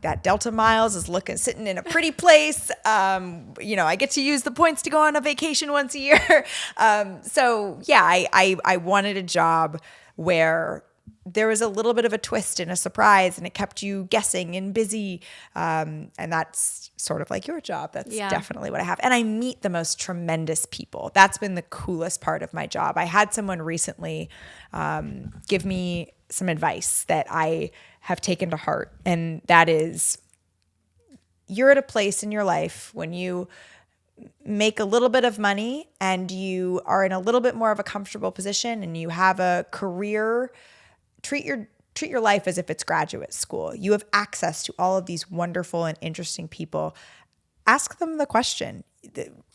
That Delta miles is sitting in a pretty place. I get to use the points to go on a vacation once a year. I wanted a job where there was a little bit of a twist and a surprise, and it kept you guessing and busy. And that's sort of like your job. That's definitely what I have. And I meet the most tremendous people. That's been the coolest part of my job. I had someone recently give me some advice that I have taken to heart. And that is, you're at a place in your life when you make a little bit of money and you are in a little bit more of a comfortable position and you have a career, treat your life as if it's graduate school. You have access to all of these wonderful and interesting people. Ask them the question.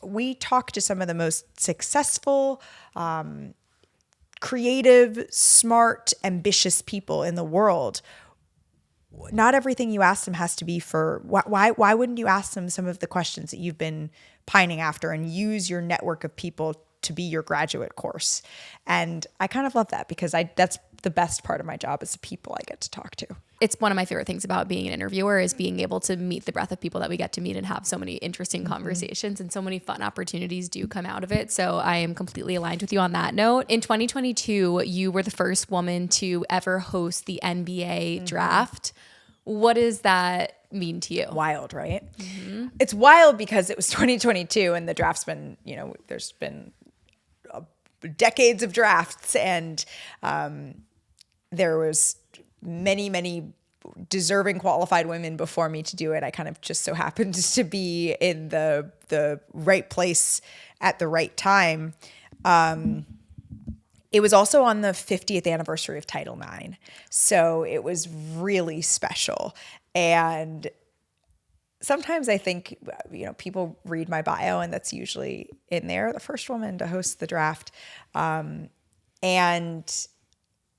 We talk to some of the most successful, creative, smart, ambitious people in the world. Not everything you ask them has to be for why wouldn't you ask them some of the questions that you've been pining after and use your network of people to be your graduate course. And I kind of love that because that's the best part of my job is the people I get to talk to. It's one of my favorite things about being an interviewer is being able to meet the breadth of people that we get to meet and have so many interesting conversations, and so many fun opportunities do come out of it. So I am completely aligned with you on that note. In 2022, you were the first woman to ever host the NBA draft. What does that mean to you? Wild, right? It's wild because it was 2022 and the draft's been, there's been decades of drafts, and there was many deserving qualified women before me to do it. I kind of just so happened to be in the right place at the right time. It was also on the 50th anniversary of Title IX. So it was really special. And sometimes I think, people read my bio and that's usually in there, the first woman to host the draft. And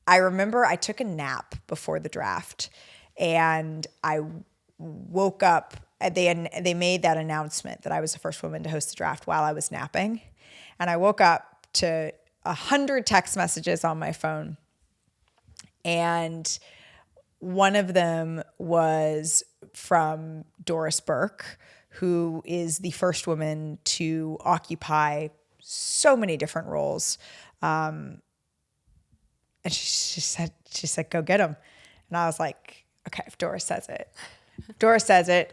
I remember I took a nap before the draft and I woke up. They made that announcement that I was the first woman to host the draft while I was napping. And I woke up to 100 text messages on my phone. And one of them was from Doris Burke, who is the first woman to occupy so many different roles. And she said, go get him. And I was like, okay, if Doris says it,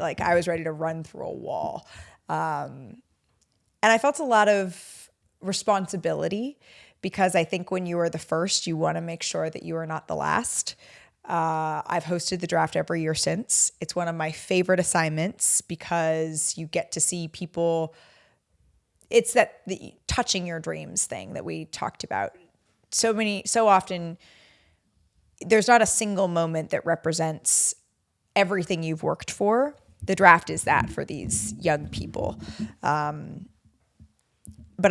like I was ready to run through a wall. And I felt a lot of responsibility because I think when you are the first, you want to make sure that you are not the last. I've hosted the draft every year since. It's one of my favorite assignments because you get to see people. It's the touching your dreams thing that we talked about. So often, there's not a single moment that represents everything you've worked for. The draft is that for these young people. But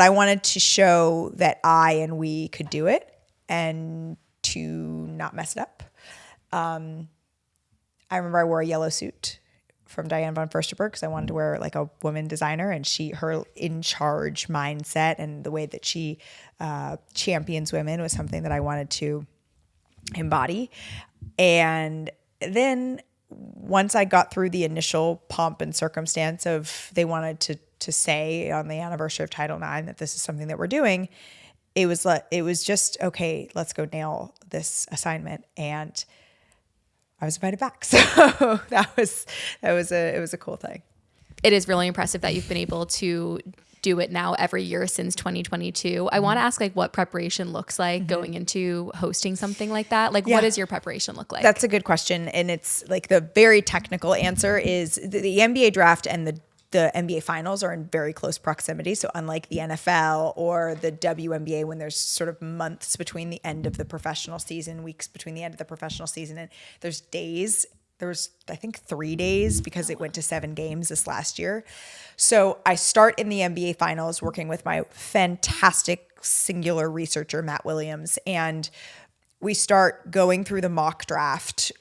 I wanted to show that I and we could do it and to not mess it up. I remember I wore a yellow suit from Diane von Furstenberg because I wanted to wear like a woman designer, and her in charge mindset and the way that she champions women was something that I wanted to embody. And then once I got through the initial pomp and circumstance of they wanted to say on the anniversary of Title IX that this is something that we're doing, it was just, okay, let's go nail this assignment. And I was invited back. So it was a cool thing. It is really impressive that you've been able to do it now every year since 2022. I want to ask what preparation looks like going into hosting something like that. What does your preparation look like? That's a good question. And it's the very technical answer is the NBA draft and the NBA finals are in very close proximity. So unlike the NFL or the WNBA, when there's sort of months between the end of the professional season, weeks between the end of the professional season, and there's days. There was, I think, 3 days because it went to 7 games this last year. So I start in the NBA finals working with my fantastic singular researcher, Matt Williams. And we start going through the mock draft,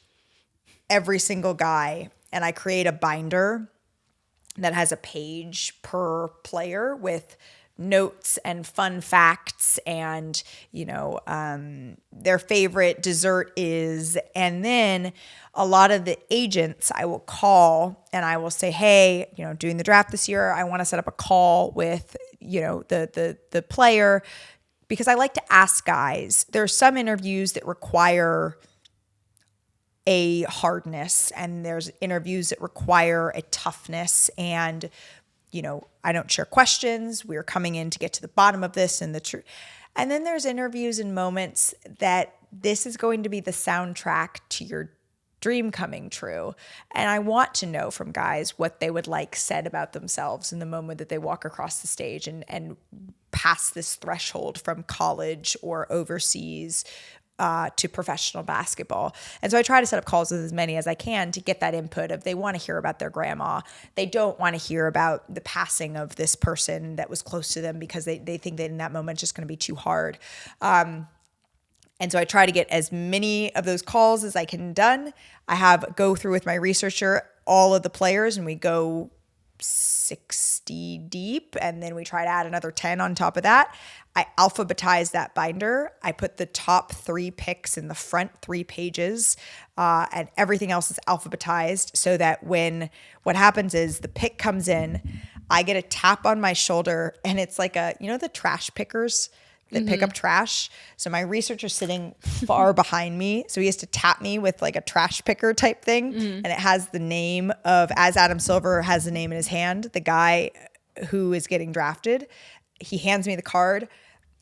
every single guy. And I create a binder that has a page per player with notes and fun facts and, their favorite dessert is. And then a lot of the agents I will call and I will say, hey, doing the draft this year, I want to set up a call with, the player, because I like to ask guys. There's some interviews that require a hardness and there's interviews that require a toughness, and I don't share questions. We're coming in to get to the bottom of this and the truth. And then there's interviews and moments that this is going to be the soundtrack to your dream coming true. And I want to know from guys what they would like said about themselves in the moment that they walk across the stage and pass this threshold from college or overseas to professional basketball. And so I try to set up calls with as many as I can to get that input of they want to hear about their grandma. They don't want to hear about the passing of this person that was close to them because they think that in that moment it's just going to be too hard. And so I try to get as many of those calls as I can done. I go through with my researcher all of the players and we go 60 deep, and then we try to add another 10 on top of that. I alphabetize that binder. I put the top 3 picks in the front 3 pages, and everything else is alphabetized so that when what happens is the pick comes in, I get a tap on my shoulder, and it's like the trash pickers that pick up trash. So my researcher's sitting far behind me. So he has to tap me with like a trash picker type thing. And it has the name of, as Adam Silver has the name in his hand, the guy who is getting drafted. He hands me the card.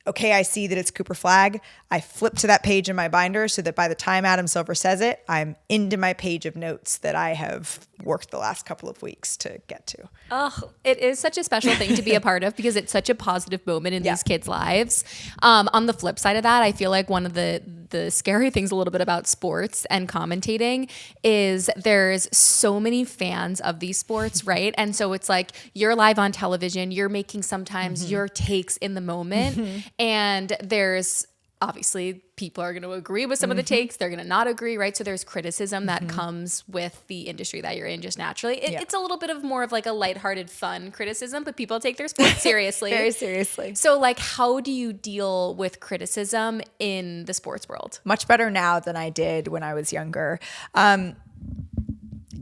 Okay, I see that it's Cooper Flagg. I flip to that page in my binder so that by the time Adam Silver says it, I'm into my page of notes that I have worked the last couple of weeks to get to. Oh, it is such a special thing to be a part of because it's such a positive moment in these kids' lives. On the flip side of that, I feel like one of the scary things a little bit about sports and commentating is there's so many fans of these sports, right? And so it's like you're live on television, you're making sometimes your takes in the moment, and there's obviously people are going to agree with some of the takes, they're going to not agree, right? So there's criticism that comes with the industry that you're in just naturally. It's a little bit of more of like a lighthearted, fun criticism, but people take their sports seriously. Very seriously. So like, how do you deal with criticism in the sports world? Much better now than I did when I was younger.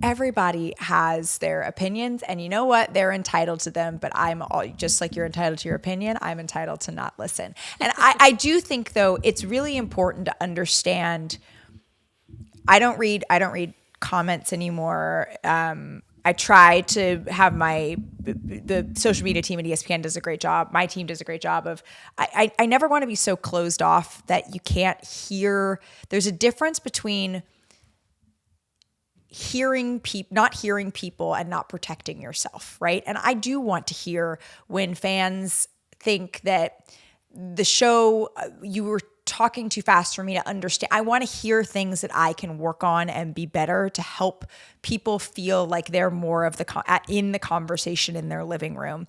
Everybody has their opinions, and you know what? They're entitled to them, but just like you're entitled to your opinion, I'm entitled to not listen. And I do think, though, it's really important to understand. I don't read comments anymore. I try to have the social media team at ESPN does a great job. My team does a great job of, I never want to be so closed off that you can't hear. There's a difference between not hearing people and not protecting yourself, right? And I do want to hear when fans think that the show, you were talking too fast for me to understand. I want to hear things that I can work on and be better to help people feel like they're more of in the conversation in their living room.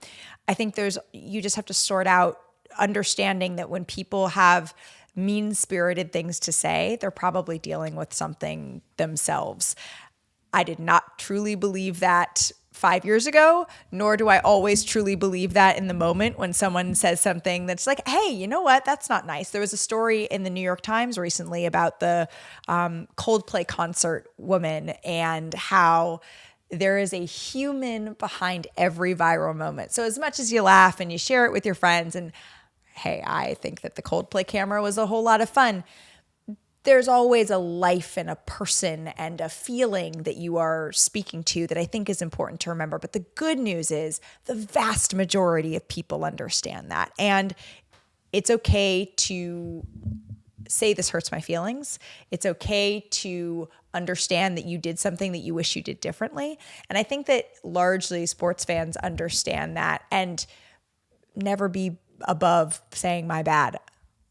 I think you just have to sort out understanding that when people have mean-spirited things to say, they're probably dealing with something themselves. I did not truly believe that 5 years ago, nor do I always truly believe that in the moment when someone says something that's like, hey, you know what? That's not nice. There was a story in the New York Times recently about the Coldplay concert woman and how there is a human behind every viral moment. So as much as you laugh and you share it with your friends and, hey, I think that the Coldplay camera was a whole lot of fun, there's always a life and a person and a feeling that you are speaking to that I think is important to remember. But the good news is the vast majority of people understand that. And it's okay to say this hurts my feelings. It's okay to understand that you did something that you wish you did differently. And I think that largely sports fans understand that and never be above saying my bad.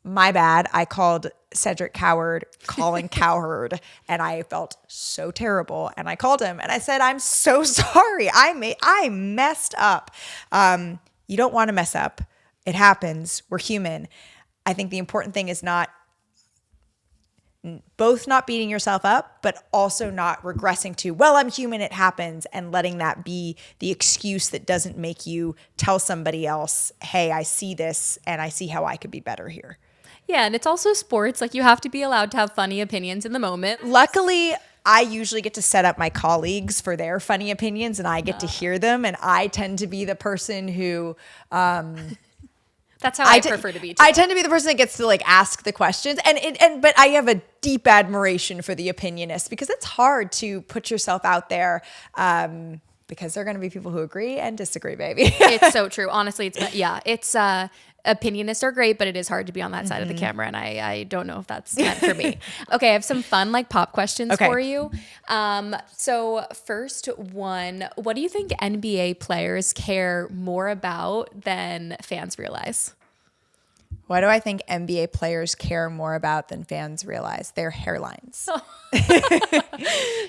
My bad. I called Cedric Coward Colin Cowherd, and I felt so terrible. And I called him and I said, I'm so sorry. I messed up. You don't want to mess up. It happens. We're human. I think the important thing is not beating yourself up, but also not regressing to, well, I'm human, it happens, and letting that be the excuse that doesn't make you tell somebody else, hey, I see this and I see how I could be better here. Yeah, and it's also sports. Like, you have to be allowed to have funny opinions in the moment. Luckily, I usually get to set up my colleagues for their funny opinions, and I get to hear them, and I tend to be the person who... That's how I prefer to be too. I tend to be the person that gets to like ask the questions, but I have a deep admiration for the opinionists because it's hard to put yourself out there because there are going to be people who agree and disagree, baby. It's so true. Honestly, it's opinionists are great, but it is hard to be on that side of the camera, and I don't know if that's meant for me. Okay, I have some fun like pop questions for you. So first one, what do you think NBA players care more about than fans realize? What do I think NBA players care more about than fans realize? Their hairlines.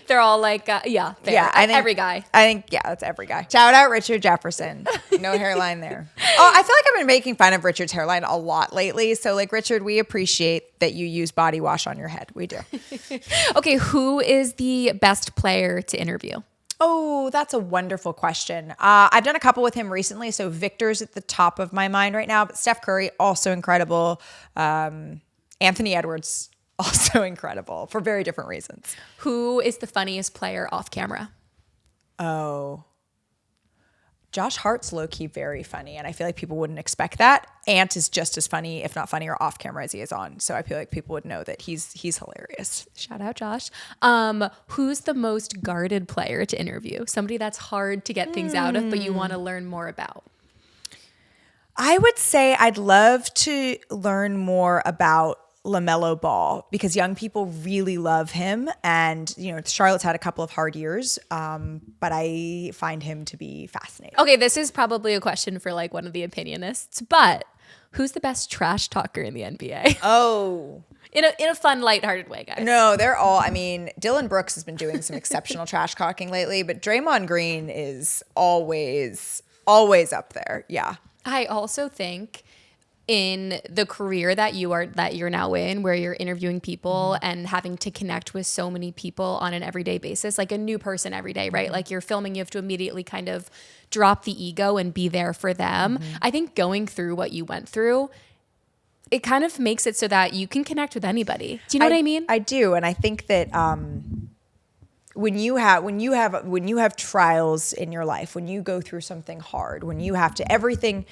They're all like, every guy. I think, that's every guy. Shout out Richard Jefferson. No hairline there. Oh, I feel like I've been making fun of Richard's hairline a lot lately. So like, Richard, we appreciate that you use body wash on your head. We do. Okay, who is the best player to interview? Oh, that's a wonderful question. I've done a couple with him recently. So Victor's at the top of my mind right now, but Steph Curry, also incredible. Anthony Edwards, also incredible for very different reasons. Who is the funniest player off camera? Oh, Josh Hart's low-key very funny, and I feel like people wouldn't expect that. Ant is just as funny, if not funnier, off camera as he is on. So I feel like people would know that he's hilarious. Shout out Josh. Who's the most guarded player to interview? Somebody that's hard to get things out of, but you want to learn more about. I would say I'd love to learn more about LaMelo Ball because young people really love him, and Charlotte's had a couple of hard years, but I find him to be fascinating. Okay, this is probably a question for like one of the opinionists, but who's the best trash talker in the NBA? Oh, in a fun, lighthearted way, guys. no, they're all. I mean, Dylan Brooks has been doing some exceptional trash talking lately, but Draymond Green is always up there. Yeah, I also think in the career that you're now in, where you're interviewing people and having to connect with so many people on an everyday basis, like a new person every day, right? Like you're filming, you have to immediately kind of drop the ego and be there for them. I think going through what you went through, it kind of makes it so that you can connect with anybody. Do you know what I mean? I do, and I think that when you have trials in your life, when you go through something hard, when you have to everything.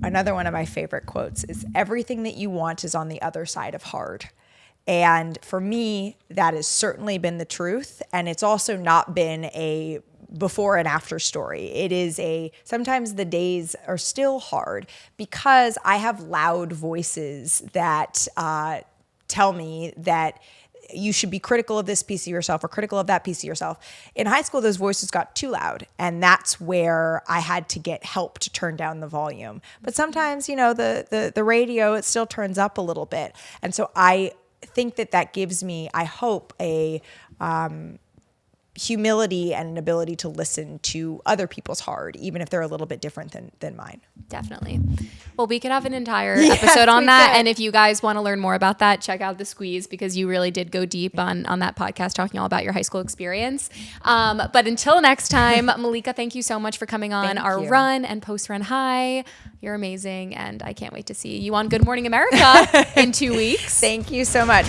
Another one of my favorite quotes is, "Everything that you want is on the other side of hard." And for me, that has certainly been the truth, and it's also not been a before and after story. It is sometimes the days are still hard because I have loud voices that tell me that you should be critical of this piece of yourself or critical of that piece of yourself. In high school, those voices got too loud, and that's where I had to get help to turn down the volume. But sometimes, the radio, it still turns up a little bit. And so I think that gives me, I hope, a humility and an ability to listen to other people's hard, even if they're a little bit different than mine. Definitely. Well, we could have an entire episode on that. And if you guys want to learn more about that, check out The Squeeze, because you really did go deep on that podcast talking all about your high school experience. But until next time, Malika, thank you so much for coming on our Run and Post Run High. You're amazing. And I can't wait to see you on Good Morning America in 2 weeks. Thank you so much.